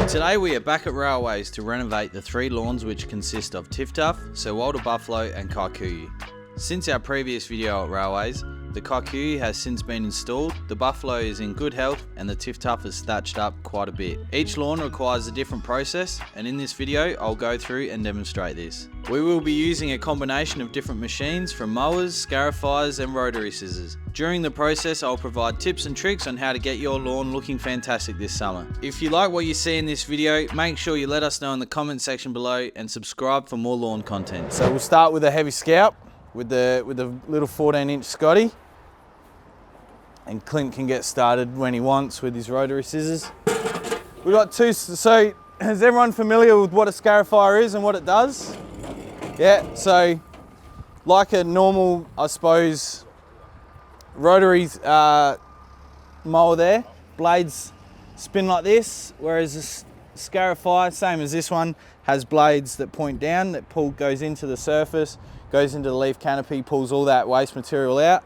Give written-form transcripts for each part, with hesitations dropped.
Today we are back at Railways to renovate the 3 lawns which consist of TifTuf, Sir Walter Buffalo and Kikuyu. Since our previous video at Railways, the Kikuyu has since been installed, the Buffalo is in good health and the TifTuf is thatched up quite a bit. Each lawn requires a different process, and in this video I'll go through and demonstrate this. We will be using a combination of different machines from mowers, scarifiers and rotary scissors. During the process I'll provide tips and tricks on how to get your lawn looking fantastic this summer. If you like what you see in this video, make sure you let us know in the comment section below and subscribe for more lawn content. So we'll start with a heavy scalp with the little 14-inch Scotty. And Clint can get started when he wants with his rotary scissors. We've got 2, so is everyone familiar with what a scarifier is and what it does? Yeah, so like a normal, I suppose, rotary mower there, blades spin like this, whereas a scarifier, same as this one, has blades that point down, that goes into the surface, goes into the leaf canopy, pulls all that waste material out.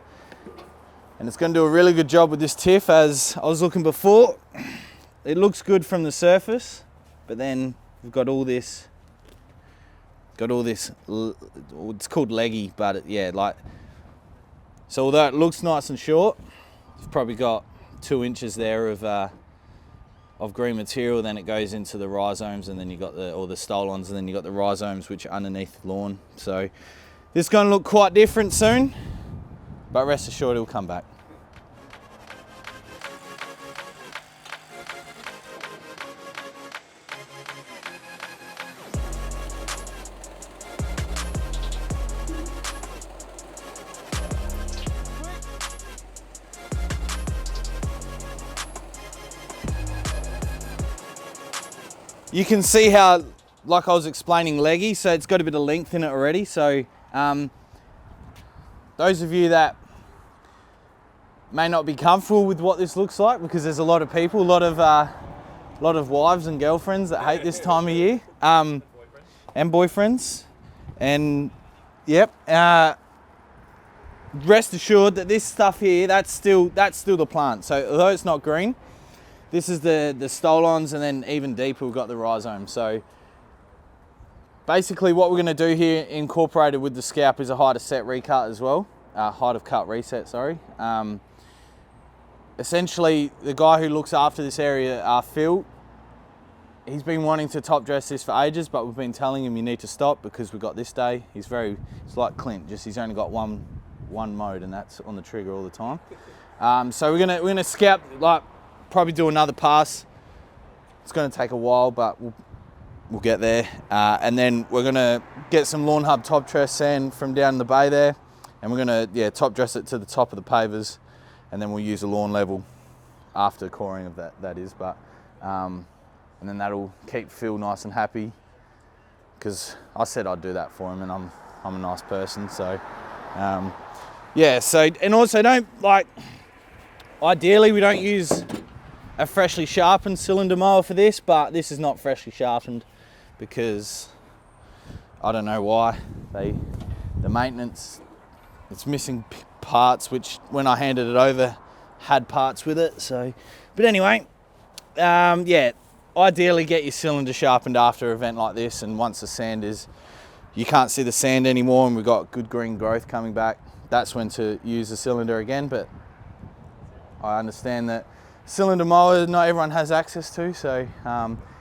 And it's going to do a really good job with this TIF. As I was looking before, it looks good from the surface, but then we've got all this, it's called leggy, but so although it looks nice and short, it's probably got 2 inches there of green material, then it goes into the rhizomes, and then you got the stolons, and then you got the rhizomes which are underneath the lawn. So this is going to look quite different soon, but rest assured it'll come back. You can see how, like I was explaining, leggy, so it's got a bit of length in it already. So those of you that may not be comfortable with what this looks like, because there's a lot of people, a lot of wives and girlfriends that hate this time of year, and boyfriends, and yep. Rest assured that this stuff here, that's still the plant. So although it's not green, this is the stolons, and then even deeper we've got the rhizomes. So basically what we're going to do here, incorporated with the scalp, is a height of set recut as well. Height of cut reset, sorry. Essentially, the guy who looks after this area, Phil, he's been wanting to top dress this for ages, but we've been telling him you need to stop because we've got this day. It's like Clint, just he's only got one mode, and that's on the trigger all the time. So we're gonna scalp, like probably do another pass. It's gonna take a while, but we'll get there. And then we're gonna get some Lawnhub Turf sand from down in the bay there, and we're gonna top dress it to the top of the pavers, and then we'll use a lawn level after coring of that is. But and then that'll keep Phil nice and happy, because I said I'd do that for him, and I'm a nice person. So yeah. So, and also ideally we don't use a freshly sharpened cylinder mower for this, but this is not freshly sharpened because I don't know why. The maintenance, it's missing parts, which when I handed it over had parts with it. So, but anyway, yeah, ideally get your cylinder sharpened after an event like this, and once the sand you can't see the sand anymore and we've got good green growth coming back, that's when to use the cylinder again. But I understand that cylinder mower not everyone has access to, so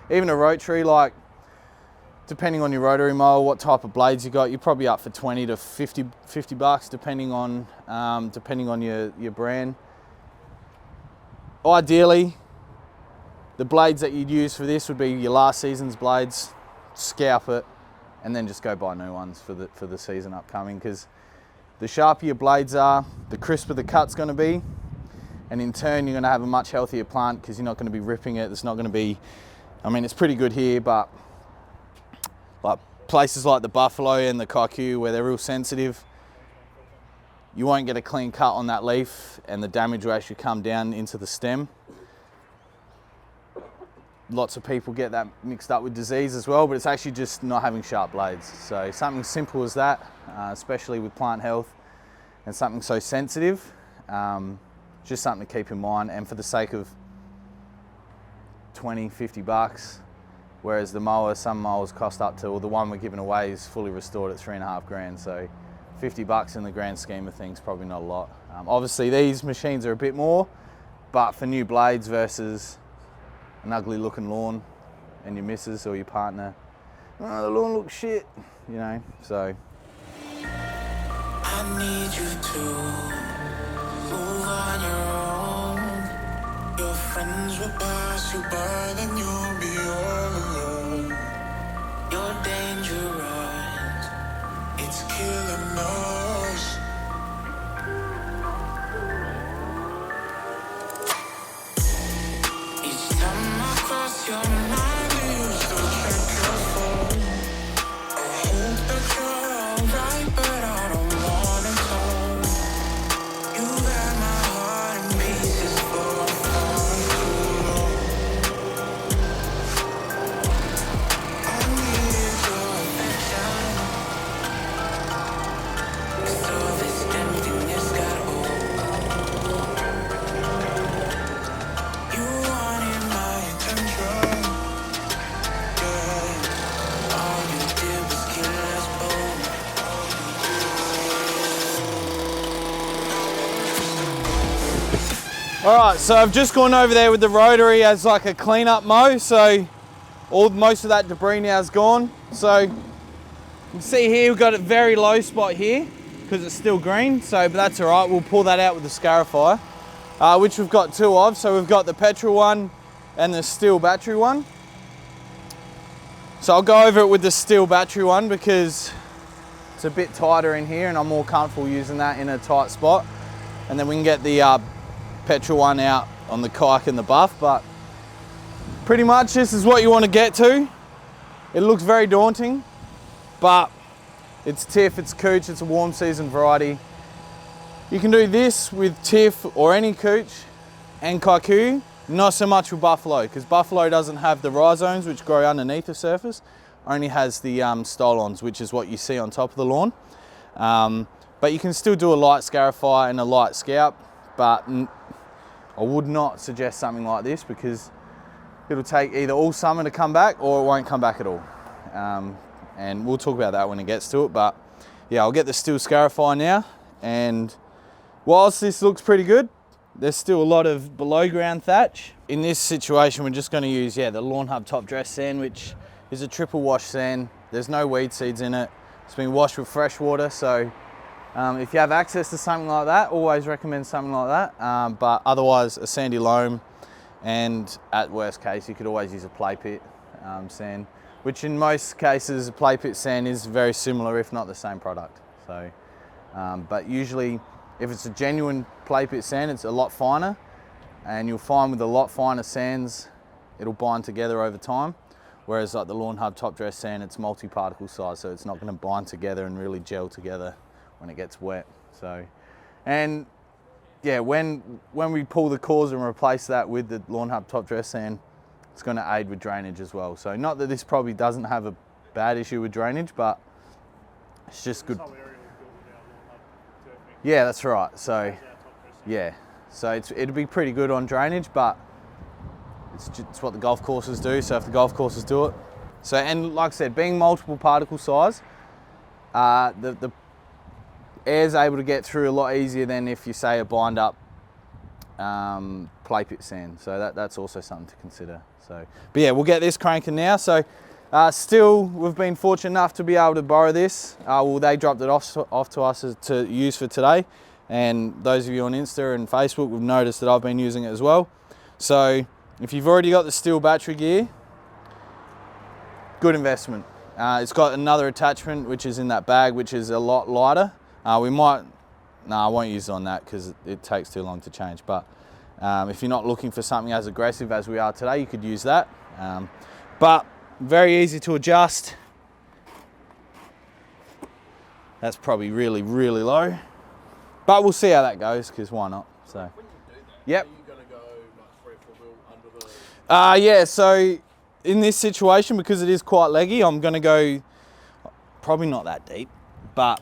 even a rotary, like depending on your rotary mower, what type of blades you got, you're probably up for 20 to 50 bucks depending on your brand. Ideally, the blades that you'd use for this would be your last season's blades, scalp it, and then just go buy new ones for the season upcoming, because the sharper your blades are, the crisper the cut's going to be, and in turn you're going to have a much healthier plant because you're not going to be ripping it. It's not going to be, I mean, it's pretty good here, but like places like the Buffalo and the Kikuyu where they're real sensitive, you won't get a clean cut on that leaf, and the damage will actually come down into the stem. lots of people get that mixed up with disease as well, but it's actually just not having sharp blades. So something simple as that, especially with plant health and something so sensitive, just something to keep in mind. And for the sake of 20, 50 bucks, whereas the mower, some mowers cost up to, or the one we're giving away is fully restored at 3.5 grand. So 50 bucks in the grand scheme of things, probably not a lot. Obviously these machines are a bit more, but for new blades versus an ugly looking lawn and your missus or your partner, oh, the lawn looks shit, you know, so. I need you to move on your own. Your friends will pass you by, then you'll be all alone. You're dangerous, it's killing us. Each time I cross your mind, you still check your phone. I hope that you're alright, but I don't wanna know. You got my heart in pieces for far too long. I need your affection, 'cause all this emptiness got hold. You wanted my attention, yeah. All you did was kill us both. All right, so I've just gone over there with the rotary as like a cleanup mow, so most of that debris now is gone. So you can see here we've got a very low spot here because it's still green, so but that's all right. We'll pull that out with the scarifier, which we've got two of. So we've got the petrol one and the Stihl battery one. So I'll go over it with the Stihl battery one because it's a bit tighter in here and I'm more comfortable using that in a tight spot. And then we can get the petrol one out on the kike and the buff, but pretty much this is what you want to get to. It looks very daunting, but it's TifTuf, it's cooch, it's a warm season variety. You can do this with TifTuf or any cooch and Kikuyu, not so much with buffalo, because buffalo doesn't have the rhizomes which grow underneath the surface, only has the stolons, which is what you see on top of the lawn. But you can still do a light scarify and a light scalp, but I would not suggest something like this because it'll take either all summer to come back or it won't come back at all. And we'll talk about that when it gets to it, but yeah, I'll get the Stihl scarifier now. And whilst this looks pretty good, there's still a lot of below ground thatch. In this situation, we're just gonna use, the Lawnhub topdress sand, which is a triple wash sand. There's no weed seeds in it. It's been washed with fresh water, so if you have access to something like that, always recommend something like that. But otherwise, a sandy loam, and at worst case, you could always use a play pit sand, which in most cases, a play pit sand is very similar, if not the same product. So, but usually, if it's a genuine play pit sand, it's a lot finer, and you'll find with a lot finer sands, it'll bind together over time. Whereas like the Lawnhub topdress sand, it's multi-particle size, so it's not going to bind together and really gel together when it gets wet. So, and yeah, when we pull the cores and replace that with the Lawnhub topdress sand, it's going to aid with drainage as well. So not that this probably doesn't have a bad issue with drainage, but it's just good. Yeah, that's right. So yeah, so it'd be pretty good on drainage, but it's what the golf courses do. So if the golf courses do it, so and like I said, being multiple particle size, the air's able to get through a lot easier than if you say a bind up play pit sand. So that's also something to consider. So, but yeah, we'll get this cranking now. So Stihl, we've been fortunate enough to be able to borrow this. Well, they dropped it off to us to use for today. And those of you on Insta and Facebook will notice that I've been using it as well. So if you've already got the Stihl battery gear, good investment. It's got another attachment which is in that bag, which is a lot lighter. I won't use it on that because it takes too long to change. But if you're not looking for something as aggressive as we are today, you could use that. But very easy to adjust. That's probably really, really low. But we'll see how that goes, because why not? So, When you do that, yep. are you going to go like 3 or 4 mil under the... Yeah, so in this situation, because it is quite leggy, I'm gonna go probably not that deep, but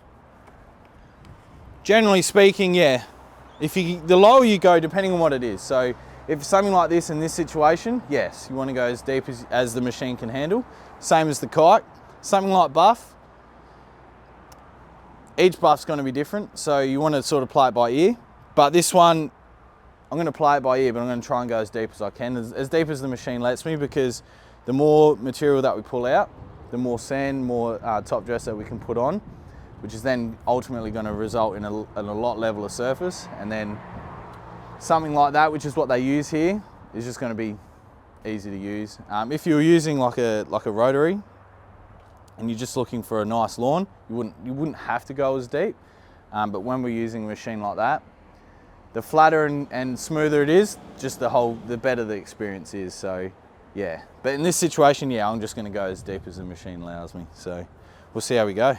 generally speaking, yeah, the lower you go, depending on what it is. So if something like this in this situation, yes, you want to go as deep as the machine can handle. Same as the kite. Something like buff, each buff's going to be different, so you want to sort of play it by ear. But this one, I'm going to play it by ear, but I'm going to try and go as deep as I can, as deep as the machine lets me, because the more material that we pull out, the more sand, more top dress that we can put on, which is then ultimately going to result in a lot leveler surface. And then something like that, which is what they use here, is just going to be easy to use. If you were using like a rotary and you're just looking for a nice lawn, you wouldn't have to go as deep. But when we're using a machine like that, the flatter and smoother it is, just the better the experience is. So yeah, but in this situation, yeah, I'm just going to go as deep as the machine allows me. So we'll see how we go.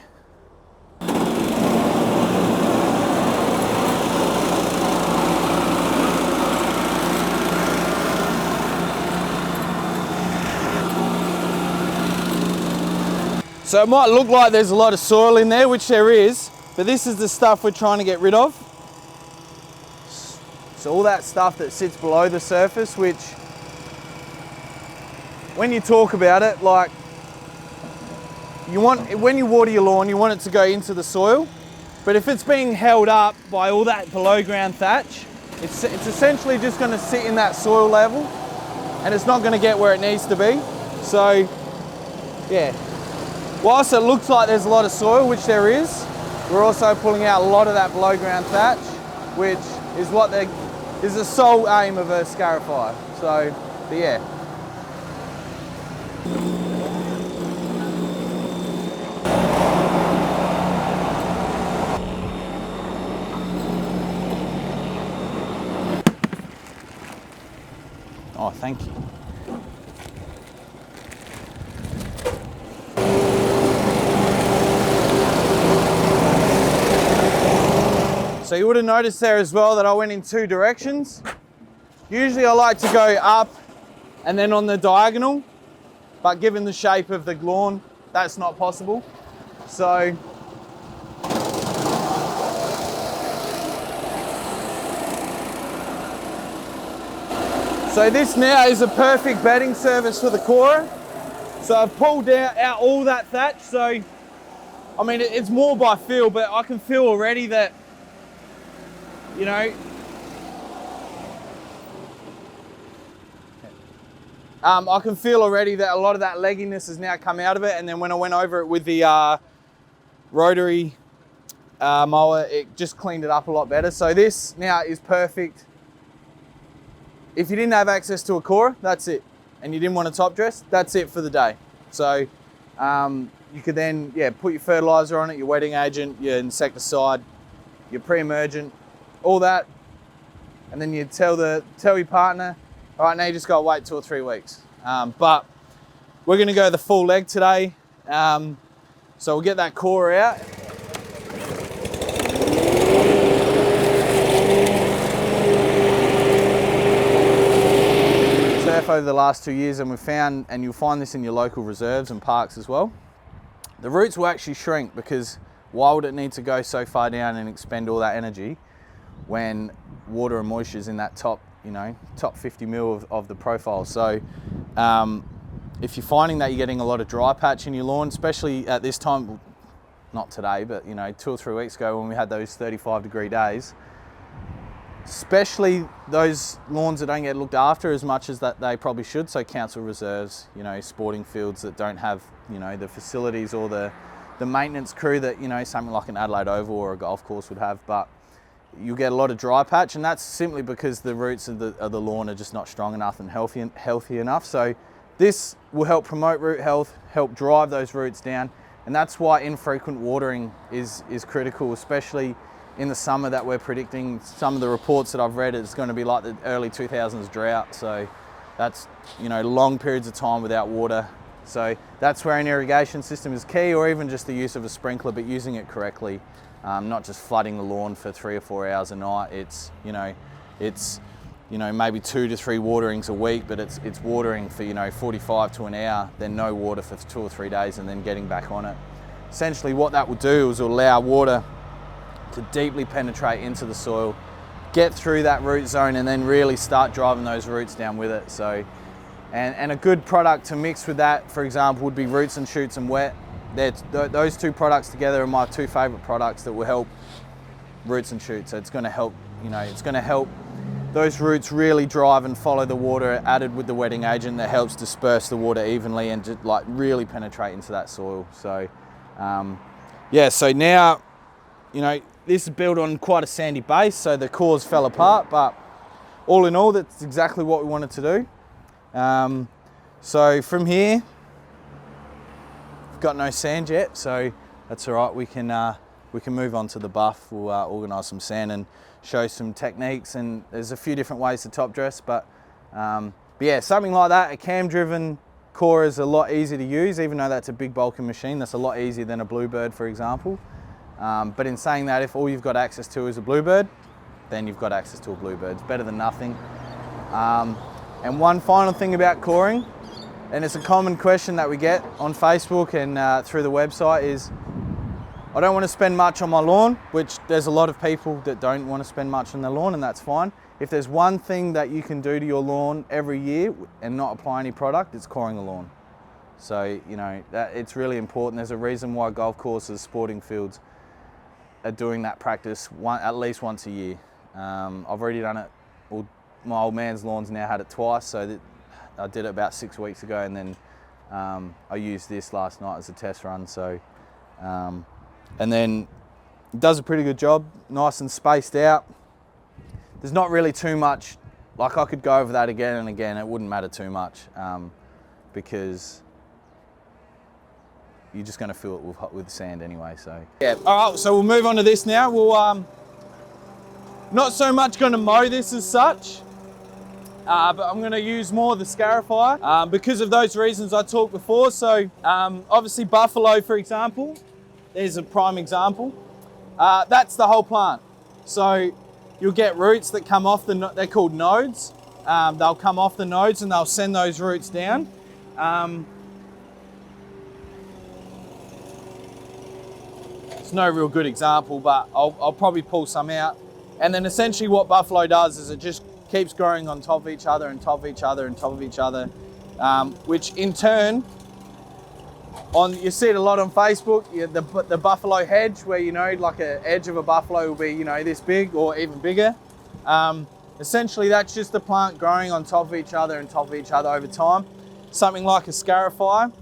So it might look like there's a lot of soil in there, which there is, but this is the stuff we're trying to get rid of. So all that stuff that sits below the surface, which when you talk about it, like when you water your lawn, you want it to go into the soil, but if it's being held up by all that below ground thatch, it's essentially just going to sit in that soil level and it's not going to get where it needs to be. So yeah, whilst it looks like there's a lot of soil, which there is, we're also pulling out a lot of that below ground thatch, which is is the sole aim of a scarifier. So, but yeah. Oh, thank you. So you would have noticed there as well that I went in two directions. Usually I like to go up and then on the diagonal, but given the shape of the lawn, that's not possible. So this now is a perfect bedding surface for the corer. So I've pulled out all that thatch. So, I mean, it's more by feel, but I can feel already that, you know, I can feel already that a lot of that legginess has now come out of it. And then when I went over it with the rotary mower, it just cleaned it up a lot better. So this now is perfect. If you didn't have access to a corer, that's it. And you didn't want a top dress, that's it for the day. So you could then, yeah, put your fertilizer on it, your wetting agent, your insecticide, your pre-emergent, all that, and then you tell your partner, all right, now you just got to wait 2 or 3 weeks. But we're going to go the full leg today, so we'll get that core out. Surf over the last 2 years, and we've found, and you'll find this in your local reserves and parks as well, the roots will actually shrink, because why would it need to go so far down and expend all that energy when water and moisture is in that top 50 mil of the profile. So if you're finding that you're getting a lot of dry patch in your lawn, especially at this time, not today, but 2 or 3 weeks ago when we had those 35-degree days, especially those lawns that don't get looked after as much as that they probably should, so council reserves, sporting fields that don't have the facilities or the maintenance crew that something like an Adelaide Oval or a golf course would have, but you'll get a lot of dry patch, and that's simply because the roots of the lawn are just not strong enough and healthy enough. So this will help promote root health, help drive those roots down, and that's why infrequent watering is critical, especially in the summer that we're predicting. Some of the reports that I've read, it's going to be like the early 2000s drought, so that's long periods of time without water. So that's where an irrigation system is key, or even just the use of a sprinkler, but using it correctly. Not just flooding the lawn for 3 or 4 hours a night. It's you know, maybe 2 to 3 waterings a week, but it's watering for, you know, 45 to an hour, then no water for 2 or 3 days and then getting back on it. Essentially what that will do is allow water to deeply penetrate into the soil, get through that root zone and then really start driving those roots down with it. So, and a good product to mix with that, for example, would be Roots and Shoots and Wet. Those 2 products together are my 2 favourite products that will help Roots and Shoots. So it's going to help, you know, it's going to help those roots really drive and follow the water, added with the wetting agent that helps disperse the water evenly and just like really penetrate into that soil. So yeah, so now, you know, this is built on quite a sandy base, so the cores fell apart, but all in all, that's exactly what we wanted to do. So from here, we've got no sand yet, so that's all right. We can move on to the buff. We'll organise some sand and show some techniques, and there's a few different ways to top dress, but yeah, something like that, a cam driven core is a lot easier to use, even though that's a big bulking machine. That's a lot easier than a Bluebird, for example. But in saying that, if all you've got access to is a Bluebird, then you've got access to a Bluebird. It's better than nothing. And one final thing about coring, and it's a common question that we get on Facebook and through the website, is I don't want to spend much on my lawn, which there's a lot of people that don't want to spend much on their lawn, and that's fine. If there's one thing that you can do to your lawn every year and not apply any product, it's coring the lawn. So, you know, it's really important. There's a reason why golf courses, sporting fields are doing that practice at least once a year. I've already done it. Well, my old man's lawn's now had it twice, so I did it about 6 weeks ago, and then I used this last night as a test run. So, and then it does a pretty good job, nice and spaced out. There's not really too much, like I could go over that again and again, it wouldn't matter too much because you're just going to fill it with sand anyway. So yeah, all right, so we'll move on to this now. We'll not so much going to mow this as such, but I'm going to use more of the scarifier because of those reasons I talked before. So obviously buffalo, for example, there's a prime example. That's the whole plant. So you'll get roots that come off they're called nodes. They'll come off the nodes and they'll send those roots down. It's no real good example, but I'll probably pull some out. And then essentially what buffalo does is it just keeps growing on top of each other and top of each other and top of each other, which in turn, you see it a lot on Facebook, the buffalo hedge, where, you know, like an edge of a buffalo will be, you know, this big or even bigger. Essentially that's just the plant growing on top of each other and top of each other over time. Something like a scarifier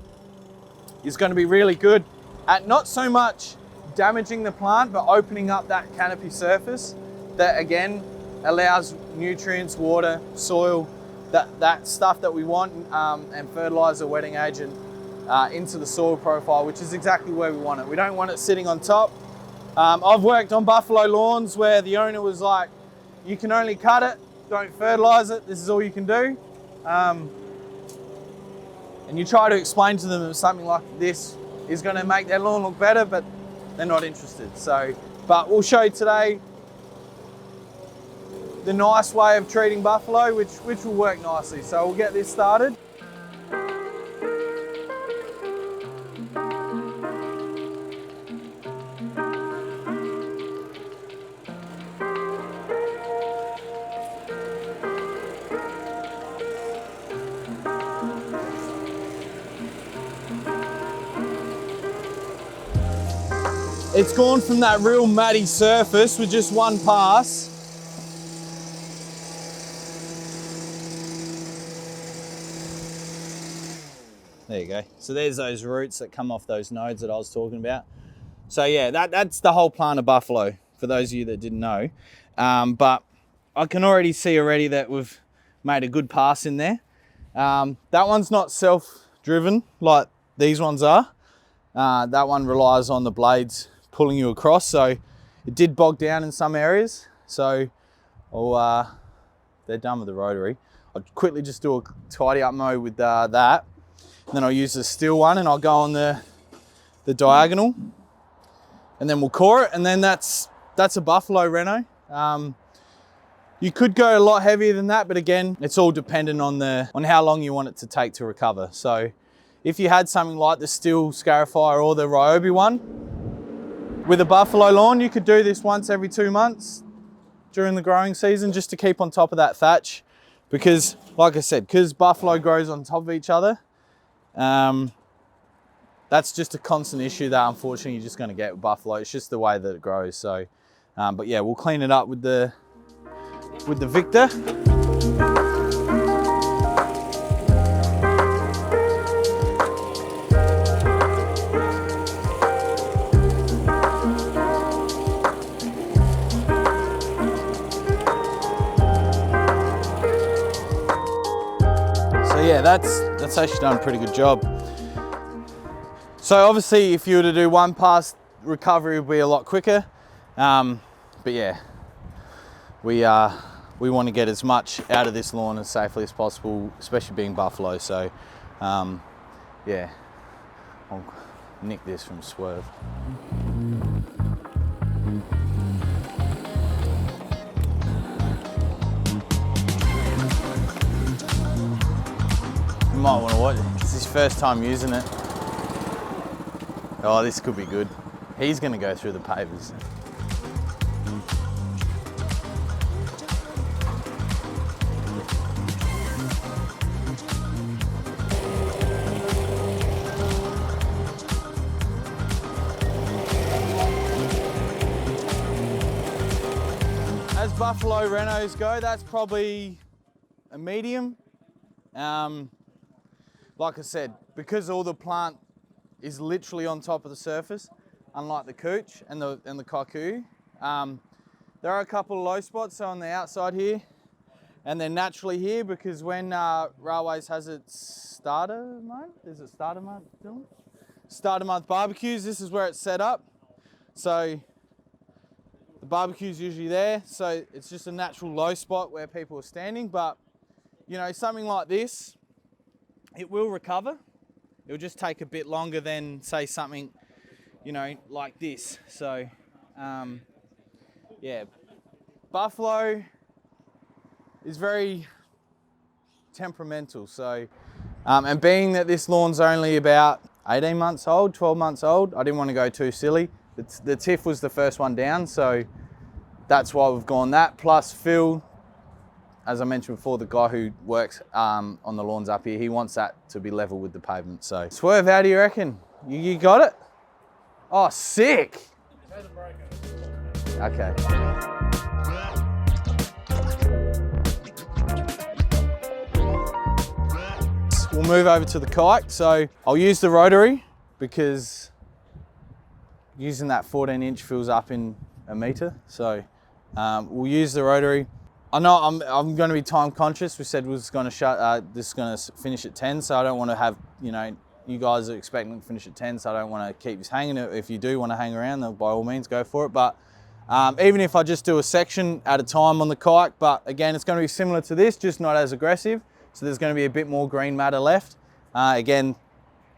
is going to be really good at not so much damaging the plant, but opening up that canopy surface that again allows nutrients, water, soil, that stuff that we want, and fertilizer, wetting agent into the soil profile, which is exactly where we want it. We don't want it sitting on top. I've worked on buffalo lawns where the owner was like, you can only cut it, don't fertilize it, this is all you can do. And you try to explain to them that something like this is going to make their lawn look better, but they're not interested. So, but we'll show you today the nice way of treating buffalo, which will work nicely. So we'll get this started. It's gone from that real matty surface with just one pass there you go. So there's those roots that come off those nodes that I was talking about. So yeah, that's the whole plant of buffalo, for those of you that didn't know. But I can already see that we've made a good pass in there. That one's not self-driven like these ones are. That one relies on the blades pulling you across, so it did bog down in some areas. So they're done with the rotary. I'll quickly just do a tidy up mow with that. And then I'll use the Stihl one and I'll go on the diagonal, and then we'll core it, and then that's a buffalo reno. You could go a lot heavier than that, but again, it's all dependent on how long you want it to take to recover. So if you had something like the Stihl scarifier or the Ryobi one, with a buffalo lawn, you could do this once every 2 months during the growing season, just to keep on top of that thatch. Because, like I said, because buffalo grows on top of each other, that's just a constant issue that unfortunately you're just going to get with buffalo. It's just the way that it grows. So, but yeah, we'll clean it up with the Victor. So yeah, that's actually done a pretty good job. So obviously if you were to do one pass, recovery would be a lot quicker. But yeah, we want to get as much out of this lawn as safely as possible, especially being buffalo. So yeah, I'll nick this from Swerve. You might want to watch it. It's his first time using it. Oh, this could be good. He's going to go through the pavers. As buffalo renos go, that's probably a medium. Like I said, because all the plant is literally on top of the surface, unlike the cooch and the Kikuyu. There are a couple of low spots on the outside here, and then naturally here, because when Railways has its starter month, is it starter month, Dylan? Starter month barbecues, this is where it's set up. So the barbecue's usually there, so it's just a natural low spot where people are standing. But you know, something like this, it will recover. It'll just take a bit longer than, say, something, you know, like this. So, yeah, buffalo is very temperamental. So, and being that this lawn's only about 18 months old, 12 months old, I didn't want to go too silly. The TifTuf was the first one down, so that's why we've gone that. Plus Phil, as I mentioned before, the guy who works on the lawns up here, he wants that to be level with the pavement. So, Swerve, how do you reckon? You got it? Oh, sick. Okay. We'll move over to the kite. So I'll use the rotary because using that 14-inch fills up in a metre. So we'll use the rotary. I know I'm going to be time conscious. We said we was going to this is going to finish at 10, so I don't want to have, you know, you guys are expecting to finish at 10, so I don't want to keep this hanging. If you do want to hang around, then by all means go for it. But even if I just do a section at a time on the kite, but again, it's going to be similar to this, just not as aggressive. So there's going to be a bit more green matter left. Again,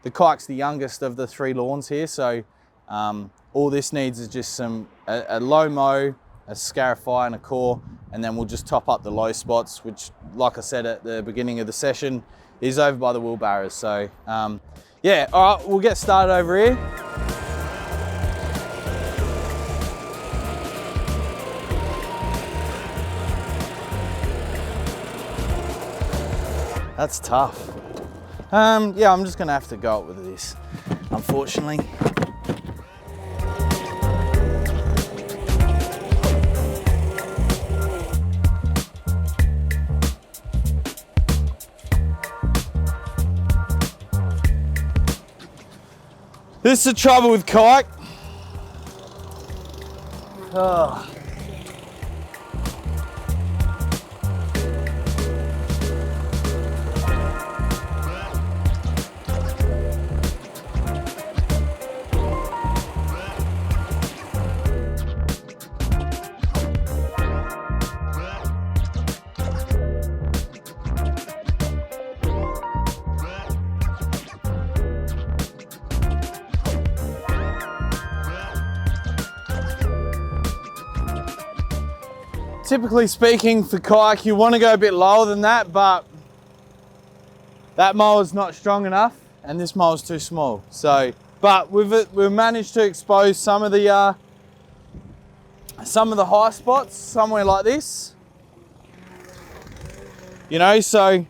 the kite's the youngest of the 3 lawns here, so all this needs is just a low mow, a scarify and a core, and then we'll just top up the low spots, which, like I said at the beginning of the session, is over by the wheelbarrows. So yeah, all right, we'll get started over here. That's tough. Yeah, I'm just gonna have to go up with this, unfortunately. This is the trouble with kite. Oh. typically speaking for kayak, you want to go a bit lower than that, but that mower's not strong enough and this mower's too small. So, but we've managed to expose some of the high spots somewhere like this. You know, so you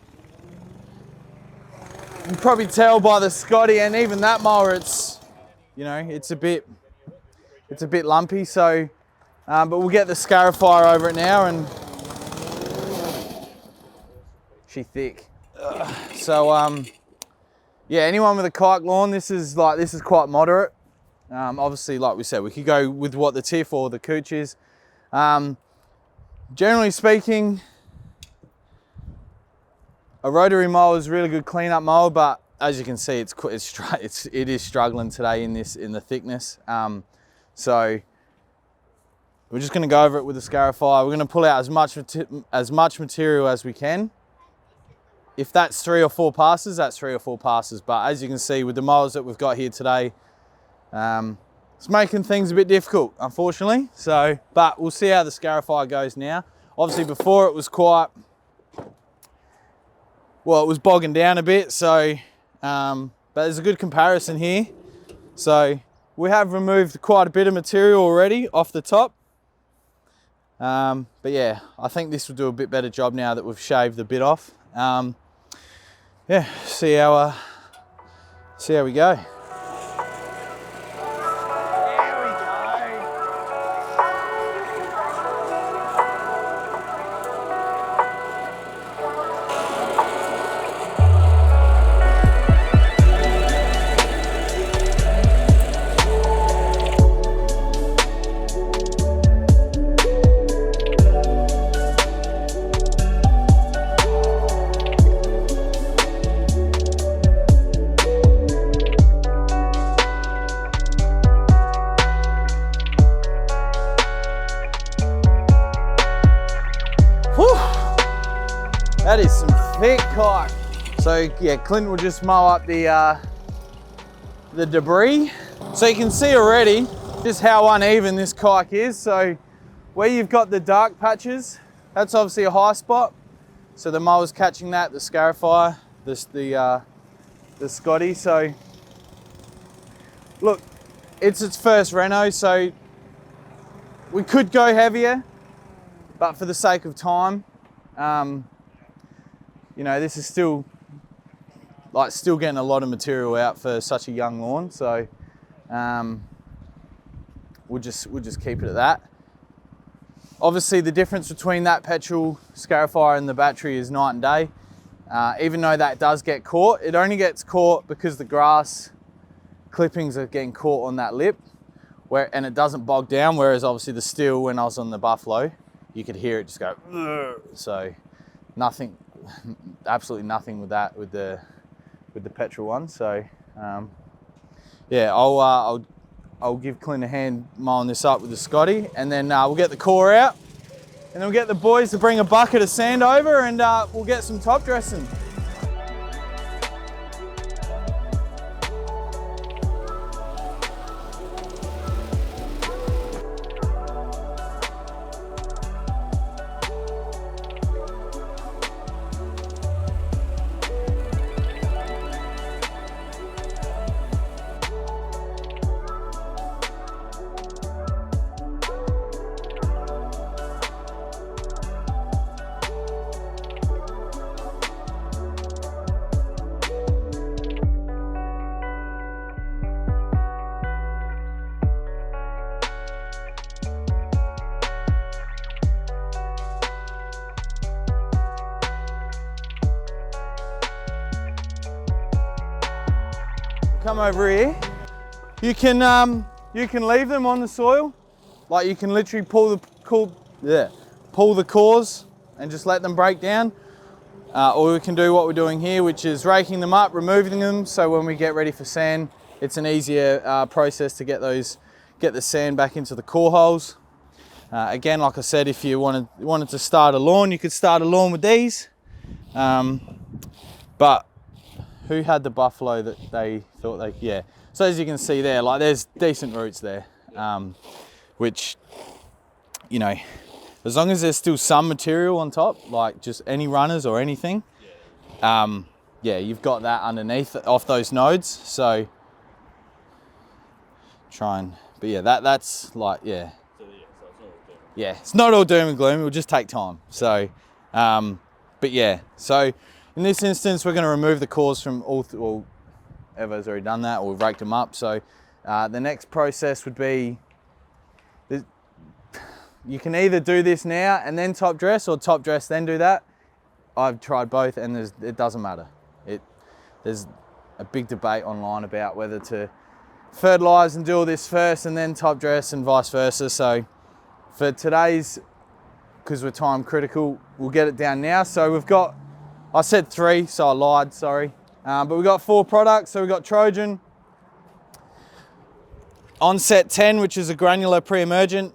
can probably tell by the Scotty and even that mower, it's, you know, it's a bit lumpy. So, but we'll get the scarifier over it now, and she's thick. So, yeah, anyone with a kayak lawn, this is quite moderate. Obviously, like we said, we could go with what the TifTuf or the Couch is. Generally speaking, a rotary mower is a really good cleanup mower, but as you can see, it is struggling today in the thickness. So we're just going to go over it with the scarifier. We're going to pull out as much material as we can. If that's 3 or 4 passes, that's 3 or 4 passes. But as you can see, with the mowers that we've got here today, it's making things a bit difficult, unfortunately. So, but we'll see how the scarifier goes now. Obviously, before it was quite, well, it was bogging down a bit. So, but there's a good comparison here. So we have removed quite a bit of material already off the top. But yeah, I think this will do a bit better job now that we've shaved the bit off. Yeah, see how we go. That is some thick kayak. So yeah, Clint will just mow up the debris. So you can see already just how uneven this kayak is. So where you've got the dark patches, that's obviously a high spot. So the mower's catching that, the scarifier, the Scotty. So look, it's its first reno, so we could go heavier, but for the sake of time, you know, this is still getting a lot of material out for such a young lawn. So we'll just keep it at that. Obviously, the difference between that petrol scarifier and the battery is night and day. Even though that does get caught, it only gets caught because the grass clippings are getting caught on that lip, and it doesn't bog down. Whereas obviously the Stihl, when I was on the Buffalo, you could hear it just go. Ugh. So nothing, absolutely nothing with that with the petrol one. So yeah, I'll give Clint a hand mowing this up with the Scotty, and then we'll get the core out, and then we'll get the boys to bring a bucket of sand over, and we'll get some top dressing. Come over here. You can leave them on the soil, like you can literally pull the cores and just let them break down, or we can do what we're doing here, which is raking them up, removing them, so when we get ready for sand, it's an easier process to get the sand back into the core holes. Again, like I said, if you wanted to start a lawn, you could start a lawn with these, but who had the Buffalo that they thought they, yeah. So as you can see there, like there's decent roots there, which, you know, as long as there's still some material on top, like just any runners or anything, yeah, you've got that underneath off those nodes. So but yeah, that's like, yeah. Yeah, it's not all doom and gloom, it will just take time. So, but yeah, so in this instance, we're gonna remove the cores from well, Evo's already done that, or we've raked them up. So the next process would be, you can either do this now and then top dress, or top dress then do that. I've tried both and it doesn't matter. There's a big debate online about whether to fertilise and do all this first and then top dress and vice versa. So for today's, because we're time critical, we'll get it down now. So we've got, I said 3, so I lied, sorry. But we've got 4 products. So we've got Trojan, Onset 10, which is a granular pre-emergent,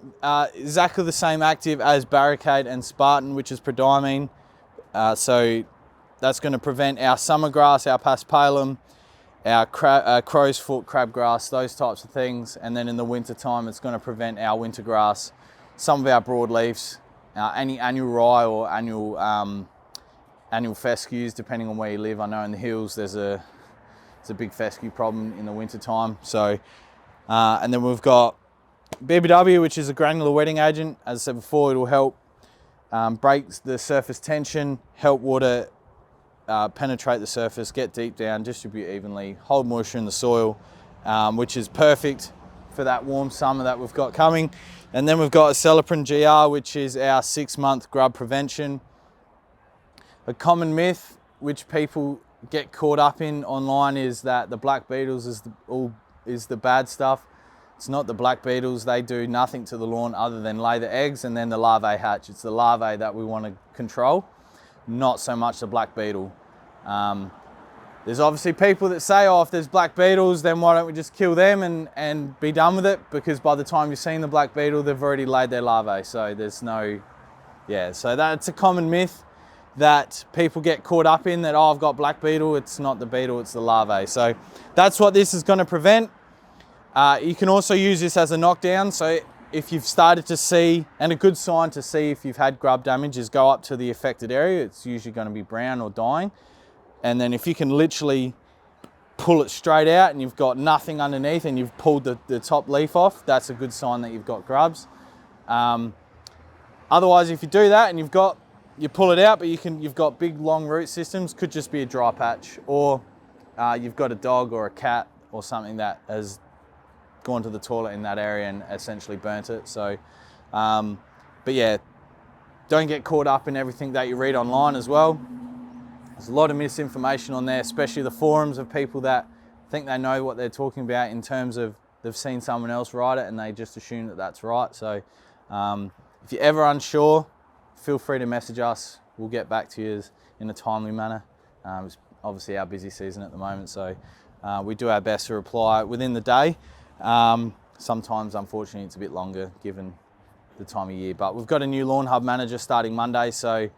exactly the same active as Barricade and Spartan, which is prodiamine. So that's going to prevent our summer grass, our paspalum, our crow's foot, crabgrass, those types of things. And then in the winter time, it's going to prevent our winter grass, some of our broadleafs, any annual rye or annual fescues, depending on where you live. I know in the hills there's a big fescue problem in the winter time. So, and then we've got BBW, which is a granular wetting agent. As I said before, it will help break the surface tension, help water penetrate the surface, get deep down, distribute evenly, hold moisture in the soil, which is perfect for that warm summer that we've got coming. And then we've got Acelepryn GR, which is our 6-month grub prevention. A common myth which people get caught up in online is that the black beetles is the bad stuff. It's not the black beetles. They do nothing to the lawn other than lay the eggs and then the larvae hatch. It's the larvae that we want to control, not so much the black beetle. There's obviously people that say, oh, if there's black beetles, then why don't we just kill them and be done with it? Because by the time you've seen the black beetle, they've already laid their larvae. So there's no, yeah, so that's a common myth that people get caught up in, that, oh, I've got black beetle. It's not the beetle, it's the larvae. So that's what this is going to prevent. You can also use this as a knockdown. So if you've started to see, and a good sign to see if you've had grub damage is go up to the affected area. It's usually going to be brown or dying. And then if you can literally pull it straight out and you've got nothing underneath and you've pulled the top leaf off, that's a good sign that you've got grubs. Otherwise, if you do that and you pull it out, but you've got big long root systems, could just be a dry patch, or you've got a dog or a cat or something that has gone to the toilet in that area and essentially burnt it. So, but yeah, don't get caught up in everything that you read online as well. There's a lot of misinformation on there, especially the forums of people that think they know what they're talking about in terms of they've seen someone else write it and they just assume that that's right. So if you're ever unsure, feel free to message us. We'll get back to you in a timely manner. It's obviously our busy season at the moment, so we do our best to reply within the day. Sometimes, unfortunately, it's a bit longer given the time of year, but we've got a new Lawnhub manager starting Monday, so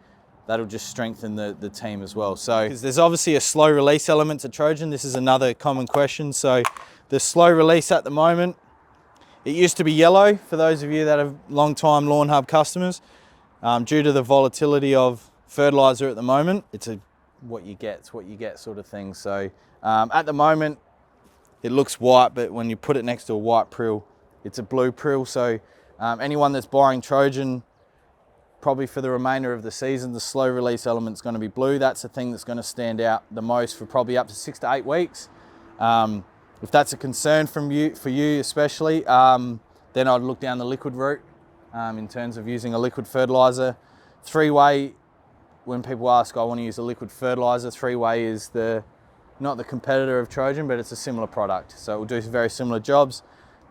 that'll just strengthen the team as well. So there's obviously a slow release element to Trojan. This is another common question. So the slow release at the moment, it used to be yellow for those of you that are long-time Lawnhub customers. Due to the volatility of fertilizer at the moment, it's what you get sort of thing. So at the moment, it looks white, but when you put it next to a white prill, it's a blue prill. So anyone that's buying Trojan, probably for the remainder of the season, the slow release element is going to be blue. That's the thing that's going to stand out the most for probably up to 6 to 8 weeks. If that's a concern for you especially, then I'd look down the liquid route in terms of using a liquid fertilizer. 3-way, when people ask, I want to use a liquid fertilizer, 3-way is not the competitor of Trojan, but it's a similar product. So it will do very similar jobs.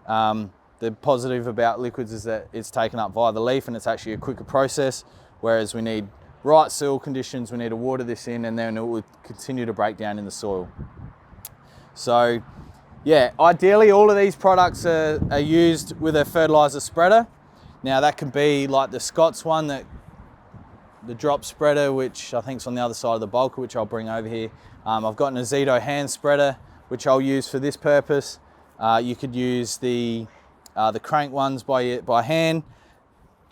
The positive about liquids is that it's taken up via the leaf and it's actually a quicker process, whereas we need right soil conditions, we need to water this in, and then it will continue to break down in the soil. So yeah, ideally all of these products are used with a fertilizer spreader. Now that can be like the Scott's one, the drop spreader, which I think is on the other side of the bulker, which I'll bring over here. I've got an Azito hand spreader, which I'll use for this purpose. You could use the crank ones by hand.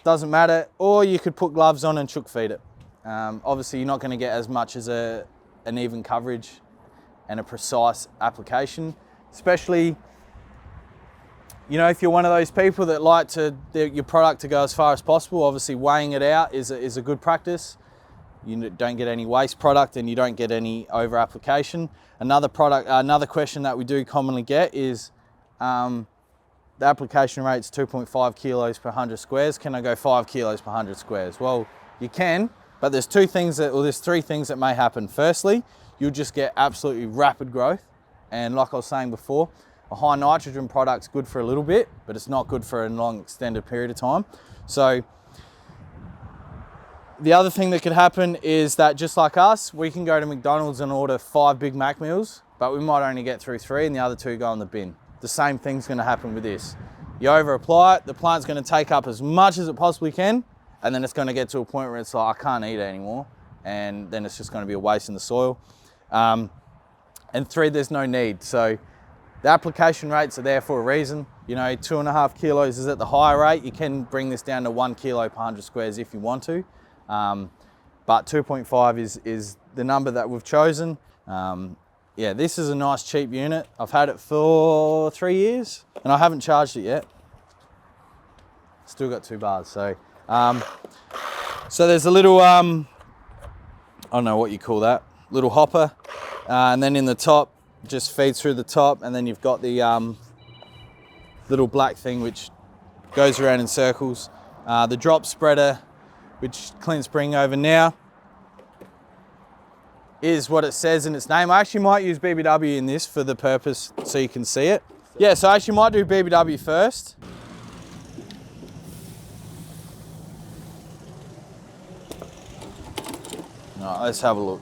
doesn't matter. Or you could put gloves on and chook feed it. Obviously you're not going to get as much as an even coverage and a precise application, especially, you know, if you're one of those people that like your product to go as far as possible. Obviously weighing it out is a good practice. You don't get any waste product and you don't get any over application. Another question that we do commonly get is the application rate's 2.5 kilos per 100 squares. Can I go 5 kilos per 100 squares? Well, you can, but there's three things that may happen. Firstly, you'll just get absolutely rapid growth. And like I was saying before, a high nitrogen product's good for a little bit, but it's not good for a long extended period of time. So the other thing that could happen is that, just like us, we can go to McDonald's and order 5 Big Mac meals, but we might only get through 3 and the other 2 go in the bin. The same thing's going to happen with this. You over apply it, the plant's going to take up as much as it possibly can, and then it's going to get to a point where it's like, I can't eat it anymore, and then it's just going to be a waste in the soil. And 3, there's no need. So the application rates are there for a reason. You know, 2.5 kilos is at the higher rate. You can bring this down to 1 kilo per 100 squares if you want to. But 2.5 is the number that we've chosen. Yeah, this is a nice cheap unit. I've had it for 3 years and I haven't charged it yet. Still got 2 bars. So there's a little, I don't know what you call that, little hopper. And then in the top, just feeds through the top, and then you've got the little black thing which goes around in circles. The drop spreader, which Clint's bringing over now, is what it says in its name. I actually might use BBW in this for the purpose so you can see it. Yeah, so I actually might do BBW first. All right, let's have a look.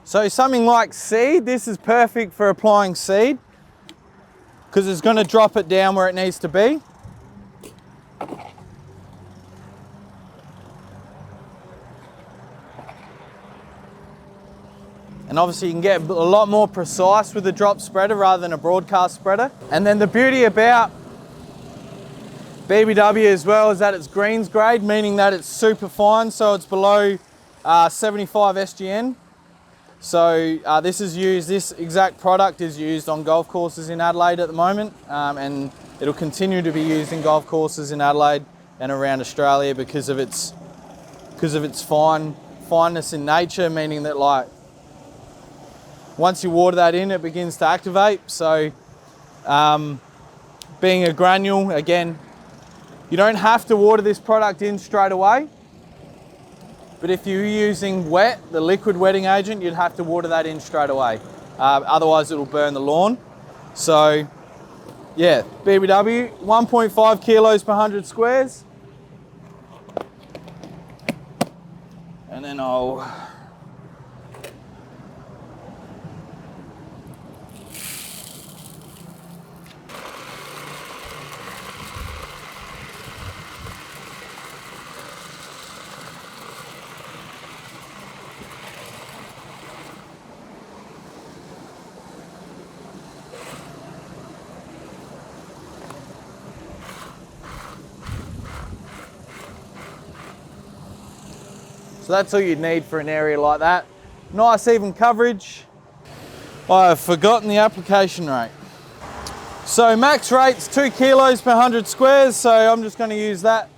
So something like seed, this is perfect for applying seed because it's going to drop it down where it needs to be. And obviously you can get a lot more precise with a drop spreader rather than a broadcast spreader. And then the beauty about BBW as well is that it's greens grade, meaning that it's super fine, so it's below 75 SGN. So this exact product is used on golf courses in Adelaide at the moment, and it'll continue to be used in golf courses in Adelaide and around Australia because of its fineness in nature, meaning that, like, once you water that in, it begins to activate. So being a granule, again, you don't have to water this product in straight away. But if you're using wet, the liquid wetting agent, you'd have to water that in straight away. Otherwise it'll burn the lawn. So yeah, BBW, 1.5 kilos per 100 squares. And then I'll So that's all you'd need for an area like that. Nice even coverage. I've forgotten the application rate. So max rate's 2 kilos per 100 squares, so I'm just going to use that.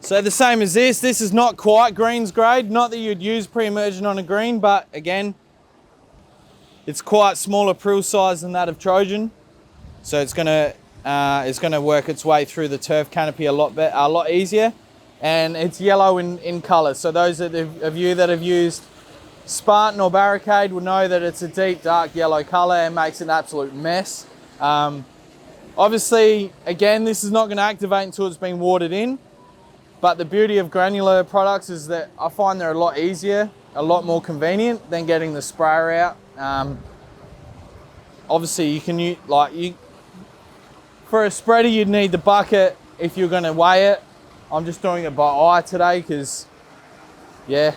So the same as this is not quite greens grade, not that you'd use pre-immersion on a green, but again, it's quite smaller prill size than that of Trojan. So it's going to work its way through the turf canopy a lot easier, and it's yellow in colour. So those of you that have used Spartan or Barricade will know that it's a deep dark yellow colour and makes an absolute mess. Obviously, again, this is not going to activate until it's been watered in, but the beauty of granular products is that I find they're a lot easier, a lot more convenient than getting the sprayer out. Obviously, you can use, for a spreader, you'd need the bucket if you're going to weigh it. I'm just doing it by eye today because, yeah,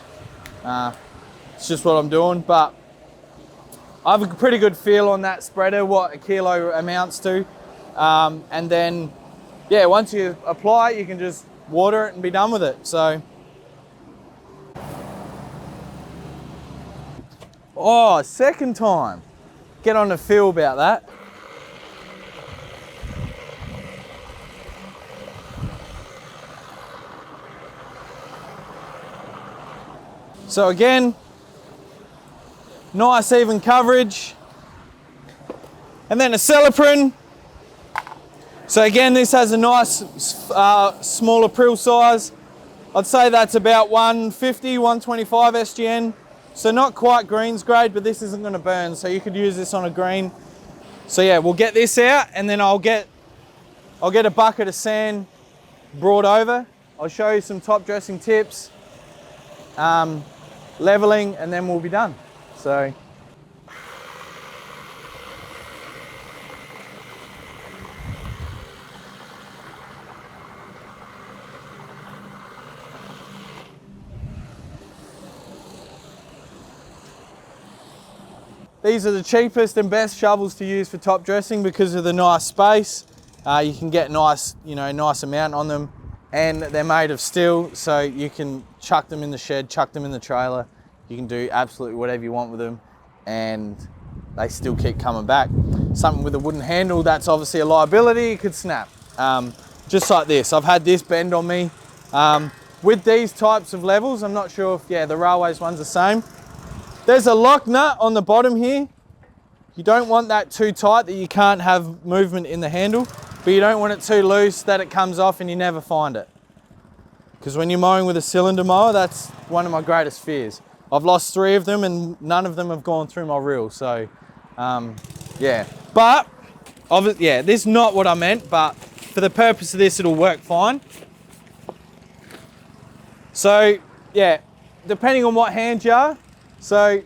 It's just what I'm doing, but I have a pretty good feel on that spreader, what a kilo amounts to. And then, yeah, once you apply it, you can just water it and be done with it. So, oh, second time. Get on the feel about that. So again, nice even coverage. And then a celloprine. So again, this has a nice smaller prill size. I'd say that's about 150, 125 SGN. So not quite greens grade, but this isn't gonna burn. So you could use this on a green. So yeah, we'll get this out and then I'll get a bucket of sand brought over. I'll show you some top dressing tips, leveling, and then we'll be done. So. These are the cheapest and best shovels to use for top dressing because of the nice space. You can get nice amount on them, and they're made of Stihl, so you can chuck them in the shed, chuck them in the trailer. You can do absolutely whatever you want with them, and they still keep coming back. Something with a wooden handle, that's obviously a liability, it could snap. Just like this, I've had this bend on me. With these types of levels, I'm not sure if, the Railways one's the same. There's a lock nut on the bottom here. You don't want that too tight that you can't have movement in the handle, but you don't want it too loose that it comes off and you never find it. Because when you're mowing with a cylinder mower, that's one of my greatest fears. I've lost 3 of them and none of them have gone through my reel, so yeah. But, this is not what I meant, but for the purpose of this, it'll work fine. So, yeah, depending on what hand you are, so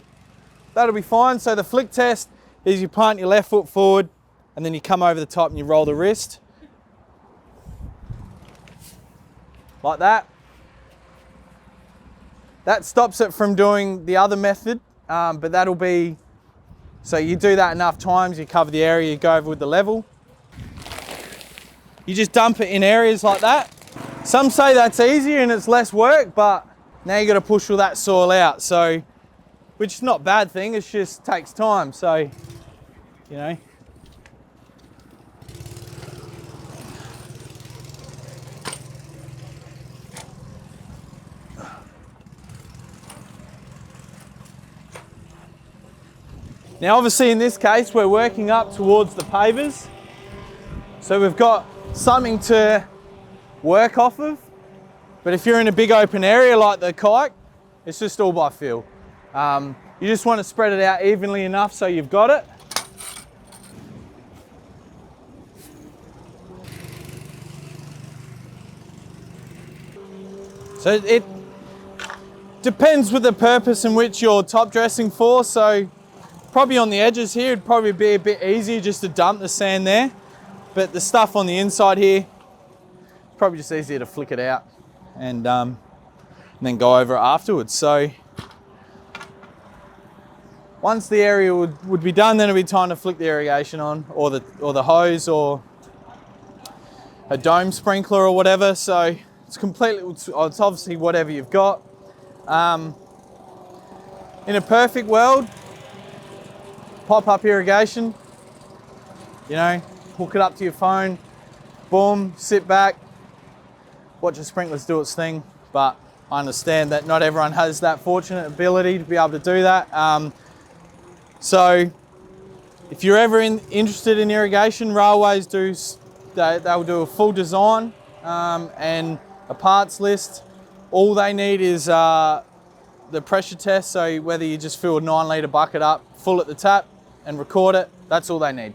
that'll be fine. So the flick test is you plant your left foot forward and then you come over the top and you roll the wrist. Like that. That stops it from doing the other method, but that'll be, so you do that enough times, you cover the area, you go over with the level. You just dump it in areas like that. Some say that's easier and it's less work, but now you got to push all that soil out. So, which is not a bad thing, it just takes time, so, you know. Now obviously in this case, we're working up towards the pavers. So we've got something to work off of, but if you're in a big open area like the kike, it's just all by feel. You just want to spread it out evenly enough so you've got it. So it depends with the purpose in which you're top dressing for. So probably on the edges here, it'd probably be a bit easier just to dump the sand there. But the stuff on the inside here, probably just easier to flick it out and then go over it afterwards. So once the area would be done, then it'll be time to flick the irrigation on, or the hose, or a dome sprinkler or whatever. So it's obviously whatever you've got. In a perfect world, pop-up irrigation, you know, hook it up to your phone, boom, sit back, watch the sprinklers do its thing. But I understand that not everyone has that fortunate ability to be able to do that. So if you're ever interested in irrigation, Railways they'll do a full design and a parts list. All they need is the pressure test, so whether you just fill a 9-litre bucket up full at the tap and record it, that's all they need.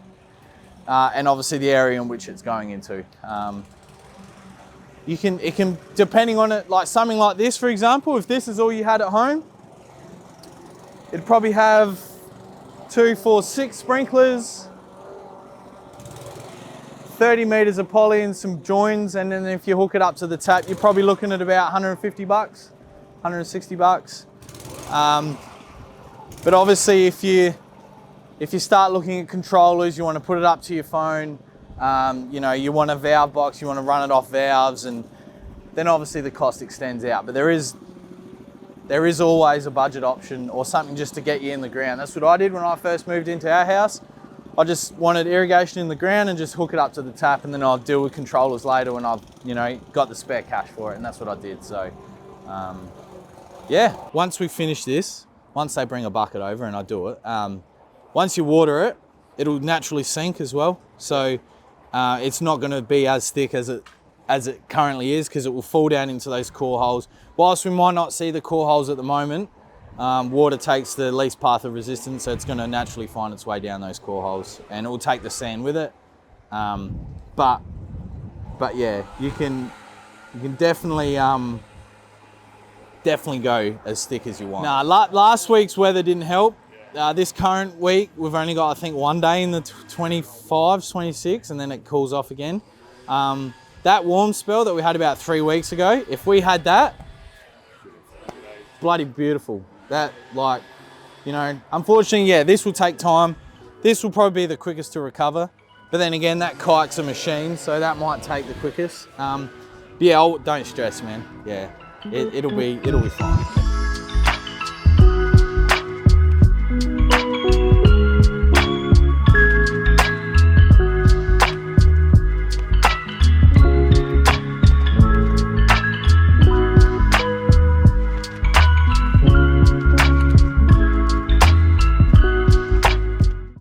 And obviously the area in which it's going into. It can, depending on it, like something like this, for example, if this is all you had at home, it'd probably have 2, 4, 6 sprinklers, 30 meters of poly and some joins, and then if you hook it up to the tap, you're probably looking at about 150 bucks, 160 bucks. But obviously if you start looking at controllers, you want to put it up to your phone, you know, you want a valve box, you want to run it off valves, and then obviously the cost extends out. But there is always a budget option or something just to get you in the ground. That's what I did when I first moved into our house. I just wanted irrigation in the ground and just hook it up to the tap, and then I'll deal with controllers later when I've, you know, got the spare cash for it, and that's what I did. So, yeah. Once we finish this, once they bring a bucket over and I do it, once you water it, it'll naturally sink as well. So it's not going to be as thick as it currently is, because it will fall down into those core holes. Whilst we might not see the core holes at the moment, water takes the least path of resistance, so it's going to naturally find its way down those core holes, and it will take the sand with it. But yeah, you can definitely go as thick as you want. Nah, last week's weather didn't help. This current week, we've only got, I think, one day in the 25s, 26, and then it cools off again. That warm spell that we had about 3 weeks ago, if we had that, bloody beautiful. That, like, you know, unfortunately, yeah, this will take time. This will probably be the quickest to recover. But then again, that kike's a machine, so that might take the quickest. But yeah, don't stress, man. Yeah, it'll be fine.